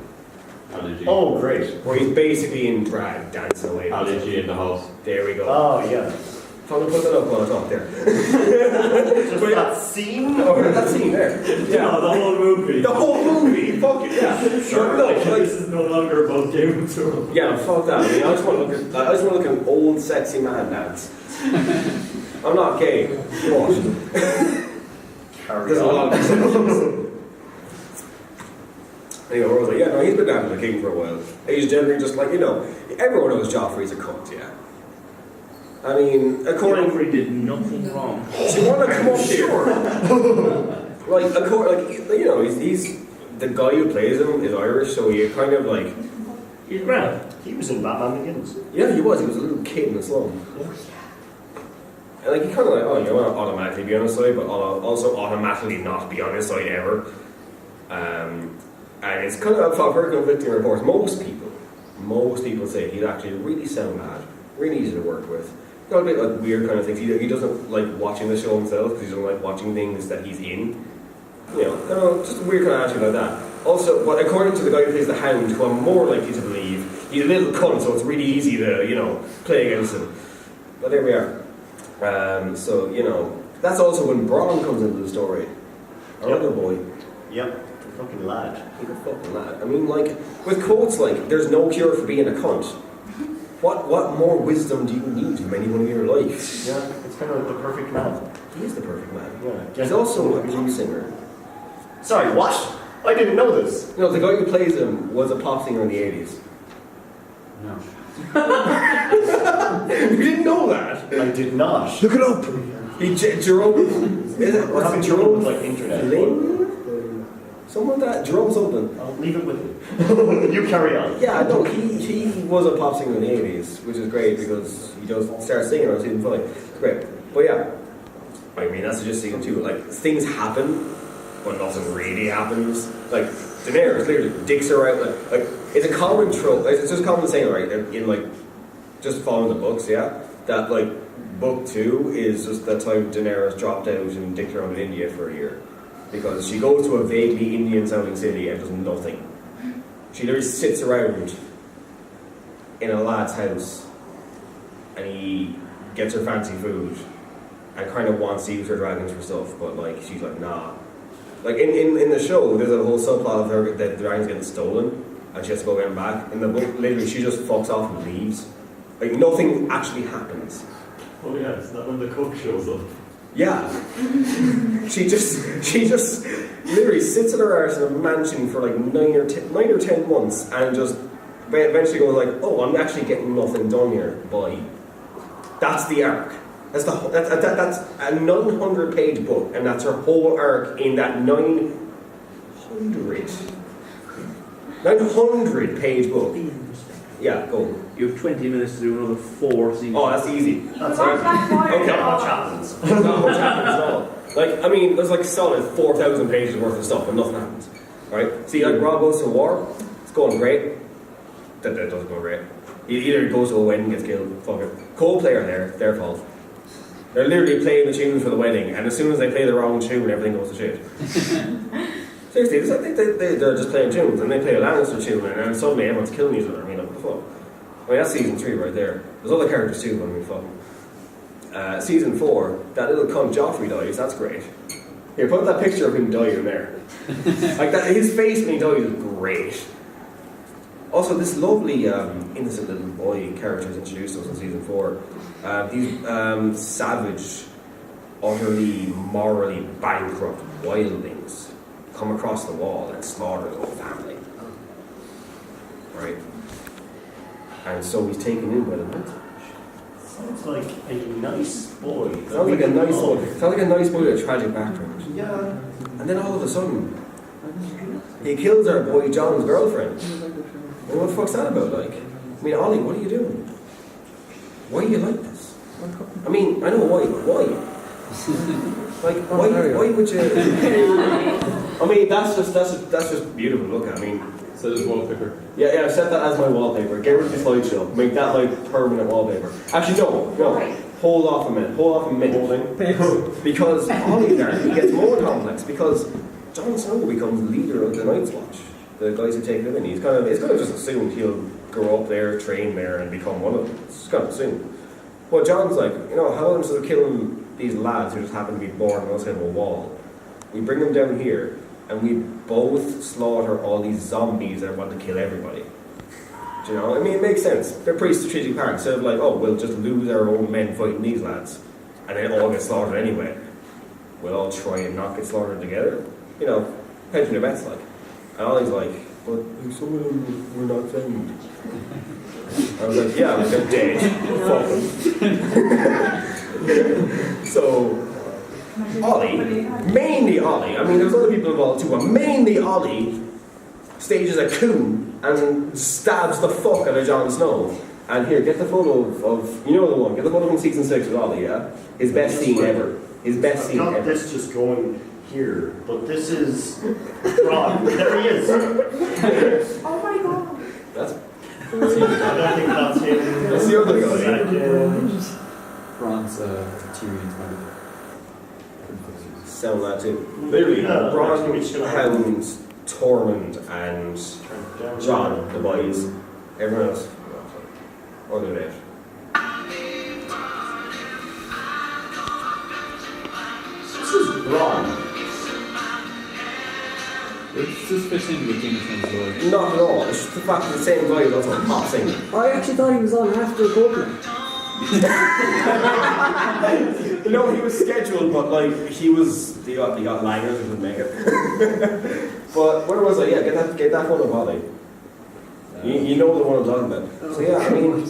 Allergy. Oh, great. Where he's basically in drag dancing away. Allergy in the house. There we go. Oh, yeah. I'm gonna put that up while I talk there. Just that scene? Or that scene there. Yeah, the whole movie. The whole movie, fuck it, yeah. Sure, No, like, like, this is no longer about Game of Thrones. yeah, fuck that. I mean, I just want to look at an old, sexy man dance. I'm not gay. What? There's a lot of anyway, I was like, yeah, no, he's been down to the king for a while. He's generally just like, everyone knows Joffrey's a cunt, yeah. I mean, according Joffrey did nothing wrong. do you want to come up here? He's the guy who plays him is Irish, so you kind of like. He's grand. He was in Batman Begins. Yeah, he was. He was a little kid in the slum. And like, he kind of like, oh, you want to automatically be on his side, but also automatically not be on his side ever. And it's kind of a very conflicting reports. Most people say he'd actually really sound bad, really easy to work with. Got a bit like weird kind of things. He doesn't like watching the show himself because he doesn't like watching things that he's in. Just a weird kind of attitude like that. Also, but according to the guy who plays the Hound, who I'm more likely to believe, he's a little cunt, so it's really easy to, play against him. But there we are. That's also when Bronn comes into the story. Our other boy. Yep. The fucking lad. He's a fucking lad. I mean, like, with quotes like, there's no cure for being a cunt. What more wisdom do you need from anyone in your life? Yeah, it's kind of the perfect man. He is the perfect man. Yeah. He's also a pop singer. Sorry, what? I didn't know this. The guy who plays him was a pop singer in the 80s. No. You didn't know that? I did not. Look it up. Jerome. Is it? We're having trouble with internet. Lynn? Something like that. Jerome something. I'll leave it with you. You carry on. Yeah, no, he was a pop singer in the 80s, which is great because he does start singing on season 5. It's great. But yeah, I mean, that's just season 2. Like, things happen, but nothing really happens. Like, Daenerys literally dicks her out. Like it's a common trope. It's just common saying, right, in like, just following the books, yeah, that like, book 2 is just that time Daenerys dropped out and dicked around in India for a year. Because she goes to a vaguely Indian-sounding city and does nothing. She literally sits around in a lad's house and he gets her fancy food and kind of wants to use her dragons for stuff, but like, she's like, nah. Like, in the show, there's a whole subplot of her that the dragon's getting stolen and she has to go get them back. In the book, literally, she just fucks off and leaves. Like, nothing actually happens. Oh yeah, it's not when the cook shows up. Yeah. she just literally sits at her arse in a mansion for like 9 or 10 months and just eventually goes like, oh, I'm actually getting nothing done here. Bye. That's the arc. That's a 900-page book, and that's her whole arc in that 900-page book. Yeah, go. You have 20 minutes to do another 4 seasons. Oh, that's easy. That's Not that far. Okay, not much happens. Not much happens at all. Like, I mean, there's like solid 4,000 pages worth of stuff, and nothing happens. Right? See, like, Rob goes to war, it's going great. That doesn't go great. Either he goes to a wedding, gets killed, fuck it. Co-player there, their fault. They're literally playing the tune for the wedding, and as soon as they play the wrong tune, everything goes to shit. Seriously, I think they're just playing tunes, and they play a Lannister tune, and then suddenly everyone's killing each other. I mean, what the fuck? I mean, that's season 3 right there. There's other characters too, but I mean, fuck. Season 4, that little cunt Joffrey dies, that's great. Here, put that picture of him dying there. Like that, his face when he dies is great. Also, this lovely, innocent little boy character is introduced to us in season 4. These savage, utterly, morally bankrupt wildlings come across the wall and slaughter the whole family. Right? And so he's taken in by the monster. Sounds like a nice boy. Sounds like a nice boy. Sounds like a nice boy with a tragic background. Yeah. And then all of a sudden, he kills our boy John's girlfriend. And what the fuck's that about, like? I mean, Ollie, what are you doing? Why are you like this? I mean, I know why, but why? Like, why would you... I mean, that's just beautiful to look at. I mean... So there's wallpaper. Yeah, I've set that as my wallpaper. Get rid of the slideshow. Make that like permanent wallpaper. Actually, no. Hold off a minute. Because Ollie there, he gets more complex because Jon Snow becomes leader of the Night's Watch. The guys who take him in. It's kind of just assumed he'll grow up there, train there, and become one of them. It's kind of assumed. But Jon's like, how instead of killing these lads who just happen to be born on the side of a wall, we bring them down here and we both slaughter all these zombies that want to kill everybody. Do you know? I mean, it makes sense. They're pretty strategic part. Instead of like, we'll just lose our own men fighting these lads, and then all get slaughtered anyway. We'll all try and not get slaughtered together. Hedging their bets, like. And Ollie's like, but some of them were not found. I was like, yeah, they're dead. Fuck them. So, Ollie, mainly Ollie, I mean there's other people involved too, but mainly Ollie stages a coup and stabs the fuck out of Jon Snow. And here, get the photo of the one, get the photo from season 6 with Ollie, yeah? His best scene ever. His best scene ever. This just going here, but this is Ron. There he is. Oh my god. That's I don't think that's him. That's the other guy. Second. Bronze Tyrion's married. Sound that too. Literally, Yeah, Bronn, actually, it's gonna Hound, Tormund, and John, the boys. Everyone else, or they're dead. This is Ron. It's just fits in with Game of Thrones lore. Not at all. It's just the fact that the same guy is also pop singing. I actually thought he was on after Copeland. He was scheduled, but like he got langers and didn't make it. But where was I? Yeah, get that photo of Ollie. You know the one I'm talking about. So yeah, I mean,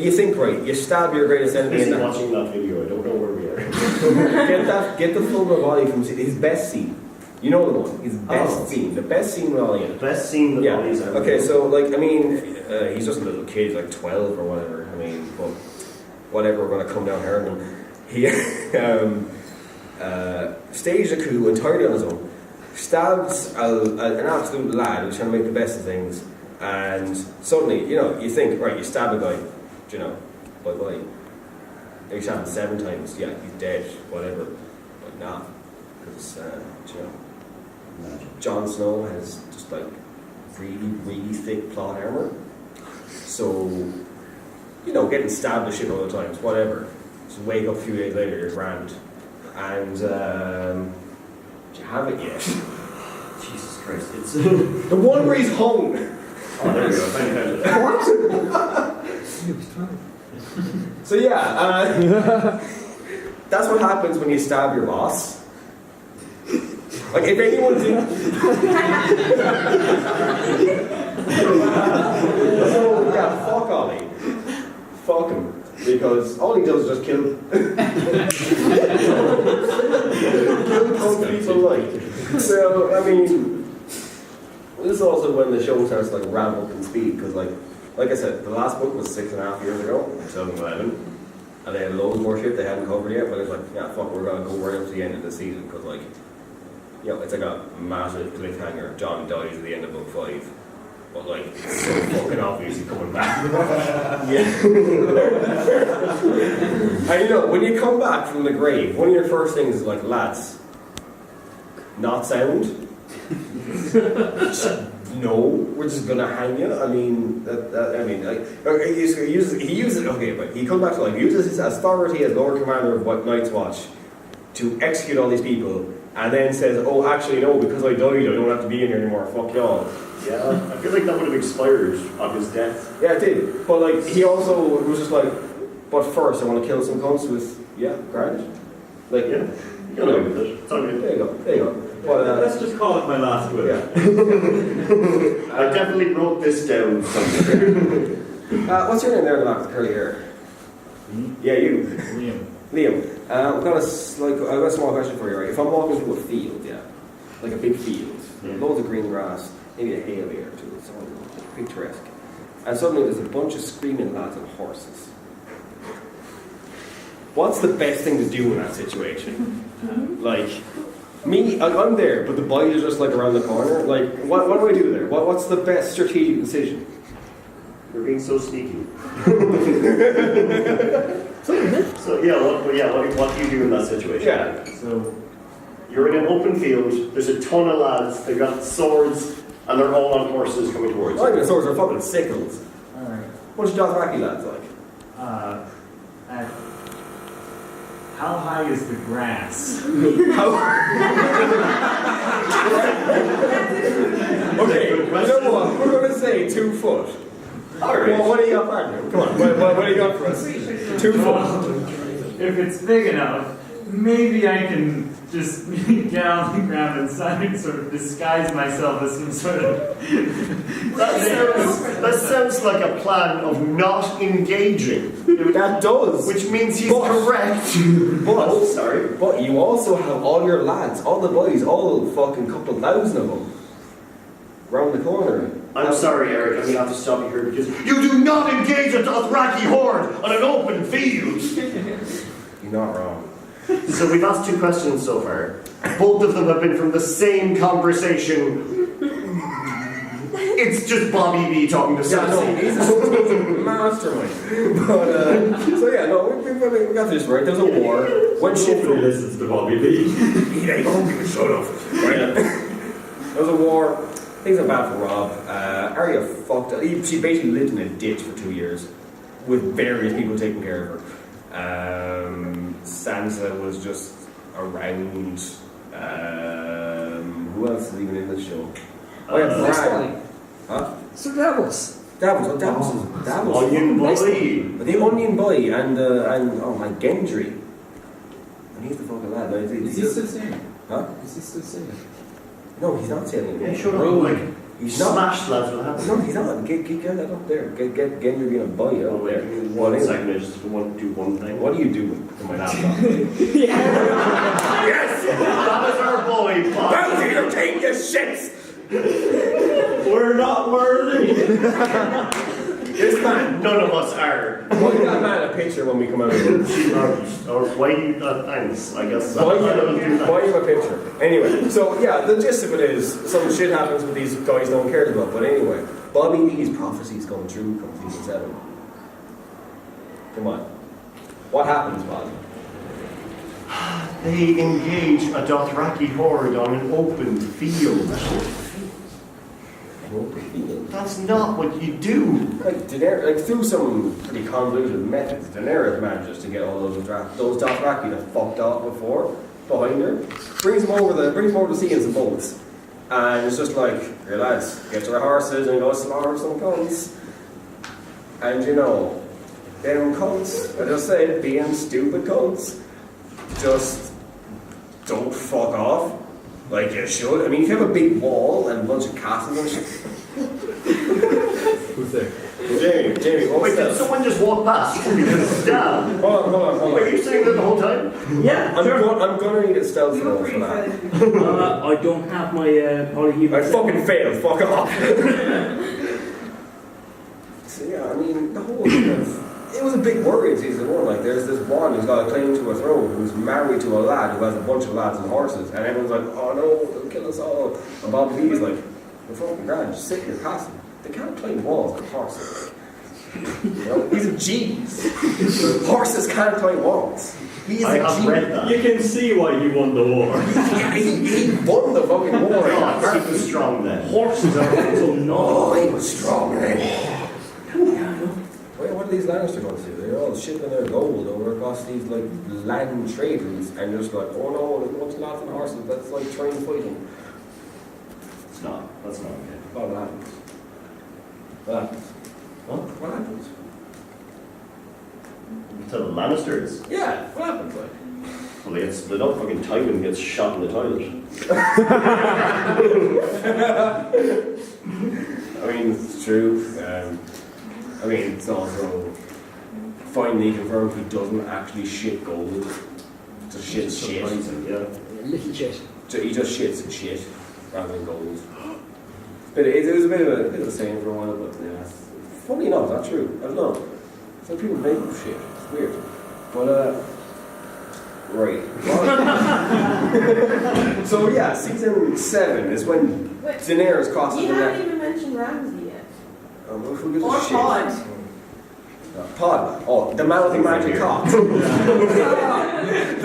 you think right. You stab your greatest enemy in Busy that. watching that video. I don't know where we are. Get the photo of Ollie from his best scene. You know the one. His best scene. The best scene with Ollie in it. Best scene that Ollie's ever. Okay, so he's just a little kid, like 12 or whatever. I mean, but whatever. We're gonna come down here and he staged a coup entirely on his own. Stabs an absolute lad who's trying to make the best of things, and suddenly, you think, right, you stab a guy, bye-bye. You stab him 7 times, yeah, he's dead, whatever. But nah, because, Jon Snow has just like really, really thick plot armor. So, getting stabbed to shit all the times, whatever. Just wake up a few days later, you're grand. And, do you have it yet? Jesus Christ! It's The one where he's hung. Oh, there we go. Thank you. So that's what happens when you stab your boss. Like if anyone did. So yeah, fuck Ollie. Fuck him. Because all he does is just kill kill people like. So I mean, this is also when the show starts like ramp up in speed because like I said, the last book was 6.5 years ago, 2011, and they had loads more shit they hadn't covered yet. But it's like, yeah, fuck, we're gonna go right up to the end of the season because like, it's like a massive cliffhanger. John dies at the end of book 5. but like, it's so fucking obvious he's coming back. Yeah. And you know, when you come back from the grave, one of your first things is like, lads, not sound. No, we're just gonna hang you. I mean, he uses okay, but he comes back to life. He uses his authority as Lord Commander of Night's Watch to execute all these people, and then says, "Oh, actually, no, because I died, I don't have to be in here anymore. Fuck y'all." Yeah, I feel like that would have expired on his death. Yeah, it did. But like, he also was just like, "But first, I want to kill some cunts with granted." Like, Yeah, you can live with it. It's all good. there you go, there you go. But Let's just call it my last will. yeah. I definitely wrote this down somewhere. What's your name there in the back with the curly hair? Yeah, you. Liam. Liam, I've got a small question for you, right? If I'm walking through a field, like a big field, loads of green grass, maybe a hail here too, it's all picturesque, and suddenly there's a bunch of screaming lads on horses. What's the best thing to do in that situation? Like, me, I'm there, but the boys are just like around the corner. Like, what do I do there? What's the best strategic decision? You're being so sneaky. So what do you do in that situation? Yeah. So, You're in an open field. There's a ton of lads. They've got swords, and they're all on horses coming towards I you. think the swords are fucking sickles. alright. Bunch of Dothraki lads, like. How high is the grass? Okay, you know what? We're going to say 2 foot. Alright. Well, what do you got, partner? Come on, what do you got for us? 2 foot. If it's big enough, maybe I can just get on the ground and sort of disguise myself as some sort of... That sounds like a plan of not engaging, That does. which means he's But- correct. But, Sorry. but you also have all your lads, all the boys, all fucking couple thousand of them, round the corner. I'm sorry, Eric. I'm gonna have to stop you here because you do not engage a Dothraki horde on an open field. You're not wrong. So we've asked 2 questions so far. Both of them have been from the same conversation. It's just Bobby B talking to Yeah, no, Cersei. he's a mastermind. But, so yeah, no, we got this right. There's a war. When shit Nobody listens to Bobby B. he ain't gonna give a shut up. Right? There's a war. Things are bad for Rob. Arya fucked up. She basically lived in a ditch for 2 years with various people taking care of her. Sansa was just around. Who else is even in the show? Oh yeah, Bran. Huh? Sir Davos. Davos. Davos. Onion boy. The Onion Boy and oh my Gendry. And he's the fucking lad. No, Is he still singing? Huh? Is he still singing? No, he's not sailing. Yeah, shut up. Rolling. Like, He's not. smashed lads will happen. No, he's not. Get that up there. Get Gendry being a boy Oh, up wait, there. one second, I just want to do one thing. What are you doing to my laptop? Yes! That is our boy, Bob. Bounty, you take your shits! We're not worthy! This man. None of us are. Why give that man a picture when we come out of here? Or why you thanks, I guess. Why him a picture? Anyway, so yeah, the gist of it is some shit happens with these guys no one cares about. But anyway, Bobby E's prophecies come true come season 7. Come on. What happens, Bob? They engage a Dothraki horde on an open field. That's not what you do. Like through some pretty convoluted methods, Daenerys manages to get all those Dothraki that fucked off before behind her, brings them over the sea in some boats, and it's just like, here lads, get your horses and go slaughter some cunts. And you know, them cunts, I just said, being stupid cunts, just don't fuck off. Like you should. I mean, if you have a big wall and a bunch of castles and shit. Who's there? Jamie, what Wait, was did that? someone just walk past? Because, damn. Hold on. Were you sitting there the whole time? Yeah, I'm sure. gonna need a stealth roll for that. I don't have my polyhedral. I fucking failed. Fuck off. So yeah, I mean, the whole thing it was a big worry in season 1. Like, there's this one who's got a claim to a throne, who's married to a lad who has a bunch of lads and horses, and everyone's like, oh no, they'll kill us all. And Bob Lee's like, we're fucking grand, just sit in your castle. They can't climb walls with horses. You know, he's a genius. Horses can't climb walls. He's I a have genius. read that. You can see why he won the war. He won the fucking war. God, he was strong then. Horses are also not. Oh, he was strong, man. Wait, what are these Lannisters going to do? They're all shipping their gold over across these like land trade routes, and they're just like, oh no, there's a bunch of lads on horses. Let's like try and fight them. It's not. That's not okay. Oh, what happens? What happens? What? What happens? To the Lannisters. Yeah, what happens? Like, Well, they get split up. Fucking Tywin gets shot in the toilet. I mean, it's true. I mean, it's also finally confirmed he doesn't actually shit gold. Just shit shit. Surprising, yeah. Little shit. He just shits shit rather than gold. But it was a bit of a saying for a while, but yeah, it's funny enough, not true. I don't know. Some people make up shit. It's weird. But right. So yeah, season 7 is when Wait, Daenerys crosses you the haven't net. even mentioned Ramsay yet. Who gives a Or shit? Pod. Pod. Oh, the man with the magic cock. The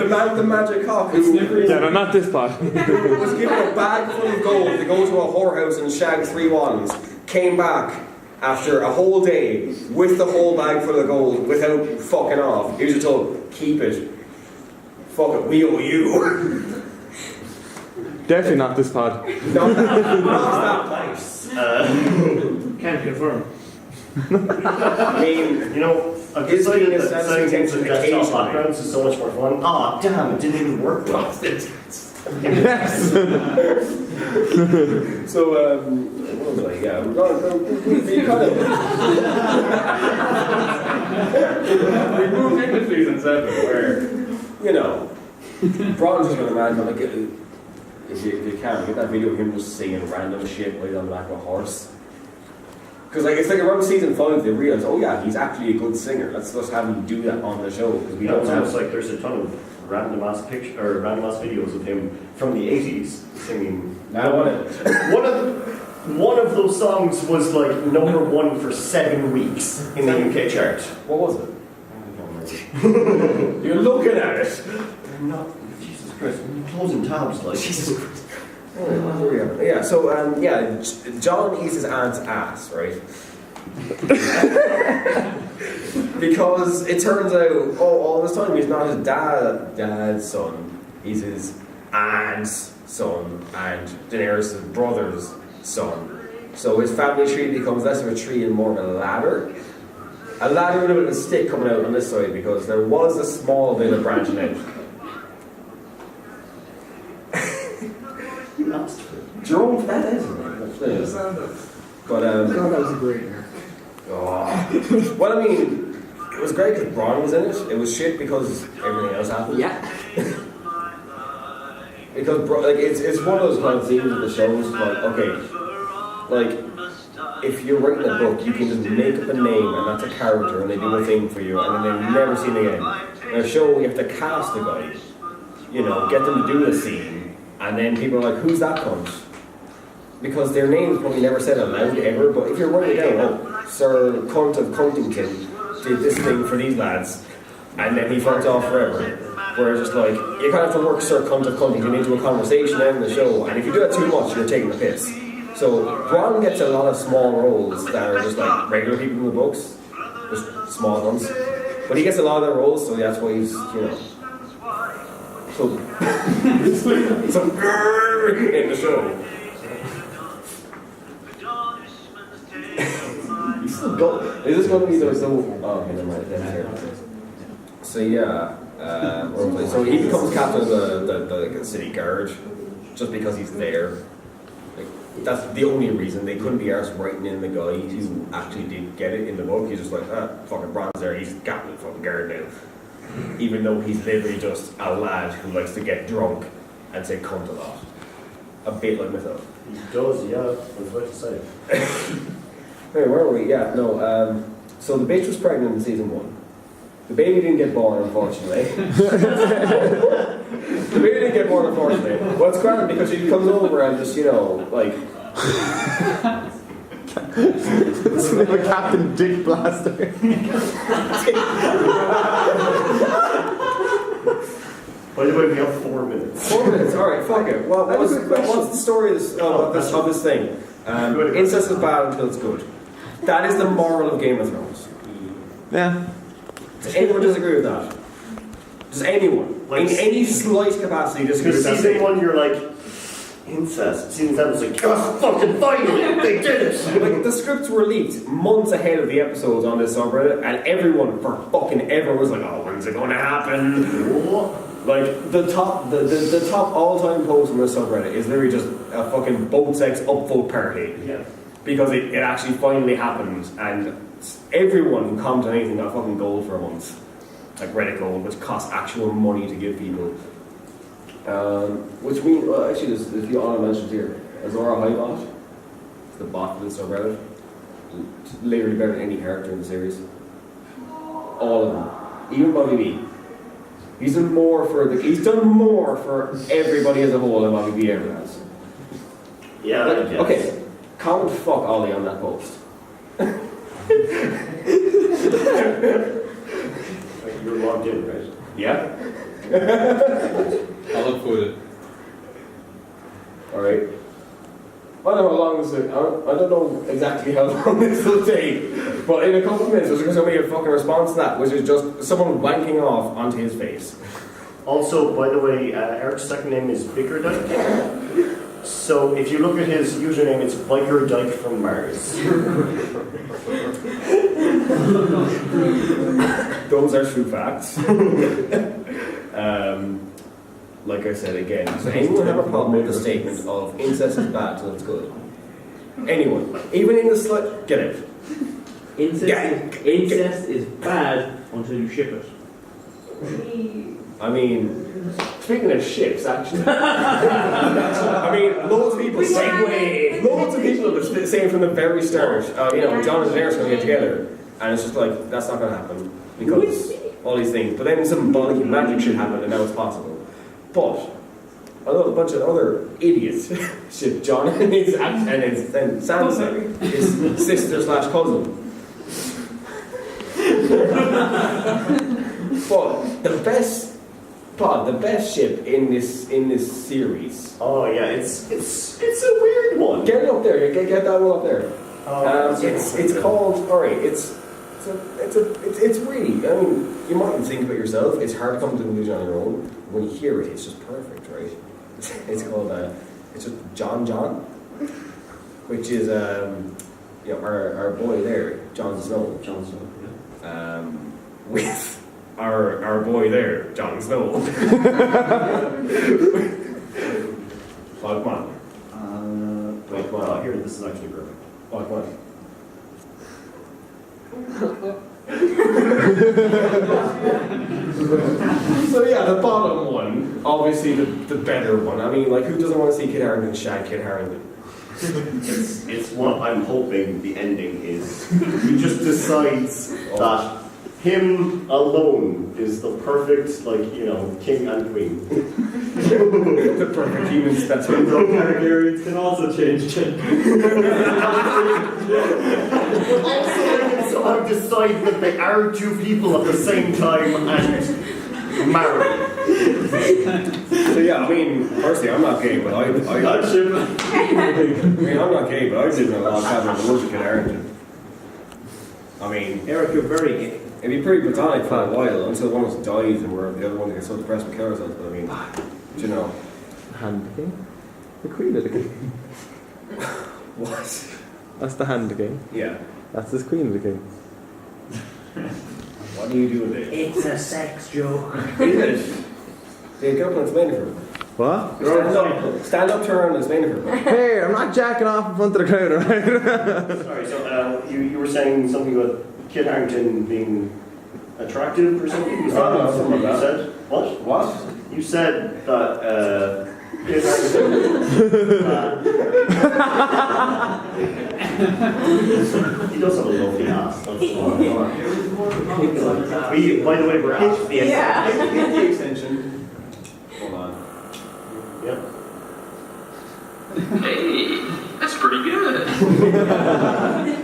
man with the magic cock who Yeah, no, not this pod. was given a bag full of gold to go to a whorehouse and shag 3 wands, came back after a whole day with the whole bag full of gold without fucking off. He was just told, keep it. Fuck it, we owe you. Definitely not this pod. Not that place. Can't confirm. I mean, You know, I've Is decided being a that setting things in desktop occasionally. backgrounds is so much more fun. Ah, damn, it didn't even work well. Yes. so, what was I? Yeah, we're going we kind of... we moved into season 7 where, you know, Bron's just going to imagine, like, if you can, get that video of him just singing random shit while he's on the back of a horse. Because like it's like around season 5 they realise, oh yeah, he's actually a good singer. Let's just have him do that on the show because we don't Sounds have. like there's a ton of random ass videos of him from the 80s singing. I want it. One of those songs was like #1 for 7 weeks in the UK chart. What was it? You're looking at it. I'm not. Jesus Christ! I'm closing tabs like. Jesus Christ. Yeah, so John eats his aunt's ass, right? Because it turns out, all this time he's not his dad's son, he's his aunt's son and Daenerys' brother's son. So his family tree becomes less of a tree and more of a ladder. A ladder with a bit of a stick coming out on this side because there was a small bit of branching out. You asked for it. Jerome, that is it. But God, that was a great year. well, I mean, it was great because Bronn was in it. It was shit because everything else happened. Yeah. Because it's one of those kind of things with the shows. Like, okay, like if you're writing a book, you can just make up a name and that's a character, and they do a thing for you, and then they're never seen again. In a show, you have to cast a guy. You know, get them to do a scene, and then people are like, "Who's that cunt?" Because their name's probably never said aloud ever, but if you're writing it down, oh, Sir Cunt of Cuntington did this thing for these lads, and then he fucked off forever. Whereas it's like, you kind of have to work Sir Cunt of Cuntington into a conversation and the show, and if you do that too much, you're taking the piss. So, Bronn gets a lot of small roles that are just like regular people in the books, just small ones. But he gets a lot of their roles, so that's why he's, you know. So, some in the show. Is this going to be the so? Oh, okay, never mind. So yeah, so he becomes captain of the city guard just because he's there. Like, that's the only reason. They couldn't be arsed writing in the guy who actually did get it in the book. He's just like, fucking Bronn's there. He's captain of the fucking guard now, even though he's literally just a lad who likes to get drunk and say cunt a lot. A bit like myself. He does, yeah. I was about to say. Hey, where were we? Yeah, no, so the bitch was pregnant in season 1. The baby didn't get born, unfortunately. The baby didn't get born, unfortunately. Well, it's grand because she comes over and just, you know, like, It's a Captain Dick Blaster. By the way, we have 4 minutes. 4 minutes, alright, fuck it. Well, what's the story of this thing? Incest is bad until it's good. That is the moral of Game of Thrones. Yeah. Does anyone disagree with that? Does anyone? Like, in any slight capacity disagree Because with that? season 1, you're like, incest. Season 7 was like, oh, fucking finally, they did it! Like, the scripts were leaked months ahead of the episodes on this subreddit, and everyone, for fucking ever, was like, oh, when's it gonna happen? Like, the top all-time post on this subreddit is literally just a fucking boat sex upvote party. Yeah. Because it actually finally happened, and everyone who commented on anything got fucking gold for a month. Like Reddit gold, which costs actual money to give people. Which means, well, actually, there's a few honorable mentions here. Azora Highbot, it's the bot for the subreddit. It's literally better than any character in the series. All of them. Even Bobby B. He's done more for everybody as a whole than Bobby B ever has. Yeah, Like, I guess. okay, comment fuck Ollie on that post. You're logged in, right? Yeah? I'll upvote it. Alright. I don't know how long this is. I don't know exactly how long this will take. But in a couple of minutes, there's going to be a fucking response to that, which is just someone wanking off onto his face. Also, by the way, Eric's second name is Bickerdike. So if you look at his username, it's Biker Dyke from Mars. Those are true facts. Like I said again, does anyone have a problem with the statement of incest is bad till it's good? Anyone? Even in the slut? Get it. Incest is bad until you ship it. I mean, speaking of ships, actually. I mean, loads of people say, loads of people have been saying from the very start, you know, John and Daenerys are going to get together. And it's just like, that's not going to happen. Because all these things. But then some bollocky magic shit happened and now it's possible. But a bunch of other idiots ship John and Sansa, his sister/cousin. But the best ship in this series. Oh yeah, it's a weird one. Get it up there. Get that one up there. It's called. All right. It's really. I mean, you mightn't think about yourself. It's hard to come to a conclusion on your own. When you hear it, it's just perfect, right? It's called. It's just John, which is you know, our boy there, Jon Snow. Jon Snow. Yeah. With our boy there, Jon Snow. Oh, come on. Wait, well, here, this is actually perfect. Oh, come on. So yeah, the bottom one, obviously the better one. I mean, like, who doesn't want to see Kit Harington shag Kit Harington? It's what I'm hoping the ending is. He just decides that him alone is the perfect, like, you know, king and queen. The perfect human specimen. Targaryens can also change gender. Also, they can somehow decide that they are two people at the same time and marry. So yeah, I mean, personally, I'm not gay, but I mean, I'm not gay, but I've lived in a log cabin in the woods with Kit Harington. I mean, Eric, you're very gay. it'd be pretty platonic for a while until one of us dies and we're the other one gets so depressed we kill ourselves. But I mean, do you know? Hand king? The queen of the king. What? That's the hand king. Yeah. That's the queen of the king. What do you do with it? It's a sex joke. Is it? Yeah, get up and explain it for me. What? Stand up, turn around and explain it for me. Hey, I'm not jacking off in front of the crowd, alright? Sorry, so you were saying something about Kit Harington being attractive or something? Is that Oh, no, something you something like said? What? What? You said that Kit Harington. He does have a lovely ass. That's by the way, we're at the extension. Get the extension. Hold on. Yep. Hey, that's pretty good.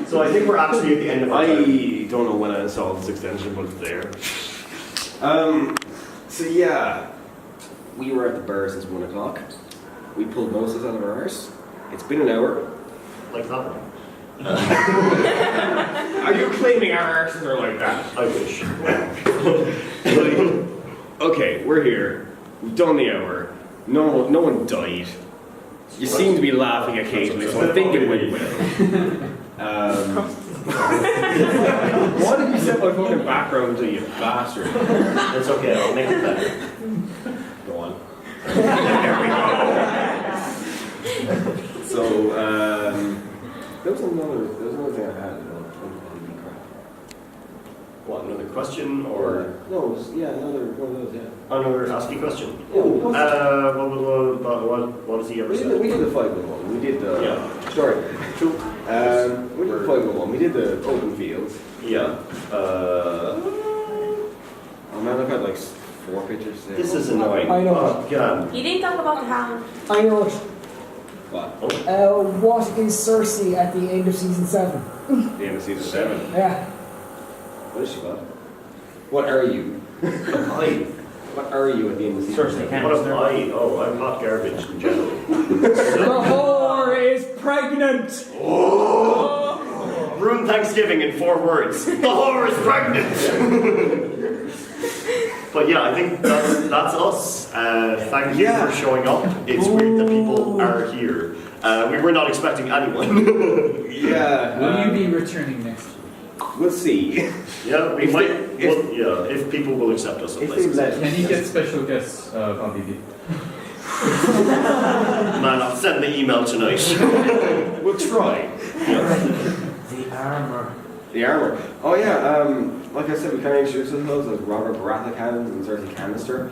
So I think we're actually at the end of our time. I don't know when I installed this extension, but it's there. So yeah, we were at the bar since 1 o'clock. We pulled most of us out of our arse. It's been an hour. Like that one. Are you claiming our arses are like that? I wish. Okay, we're here. We've done the hour. No one died. You seem to be laughing occasionally, so I think it went well. Why did you set my fucking background to you bastard? It's okay, I'll make it better. Go on. There we go. So, there was another thing I had. What, another question or No, it was, yeah, another one of those, yeah. another asking question? Yeah, What has he ever We said? did the 511. We did the sorry. Two. We did the 511. We did the open fields. Yeah. Oh man, I've had like 4 pictures today. This is annoying. I know. Oh, get on. You didn't talk about the hand. I know it. What? What is Cersei at the end of season 7? The end of season 7. Yeah. What is she about? What are you? What are you at the end of season 7? What am I? Oh, I'm hot garbage in general. The whore is pregnant! Ruin Thanksgiving in 4 words. The whore is pregnant! But yeah, I think that's us. Thank you for showing up. It's weird that people are here. We were not expecting anyone. Yeah. Will you be returning next year? We'll see. Yeah, we If might. they- If people will accept us in If they places. let Can you get special guests on BB? Man, I'll send the email tonight. We'll try. The armor. The armor. Oh yeah, like I said, we kind of introduced ourselves as Robert Baratheon and Cersei Cannister.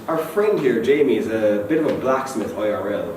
Our friend here, Jamie, is a bit of a blacksmith IRL.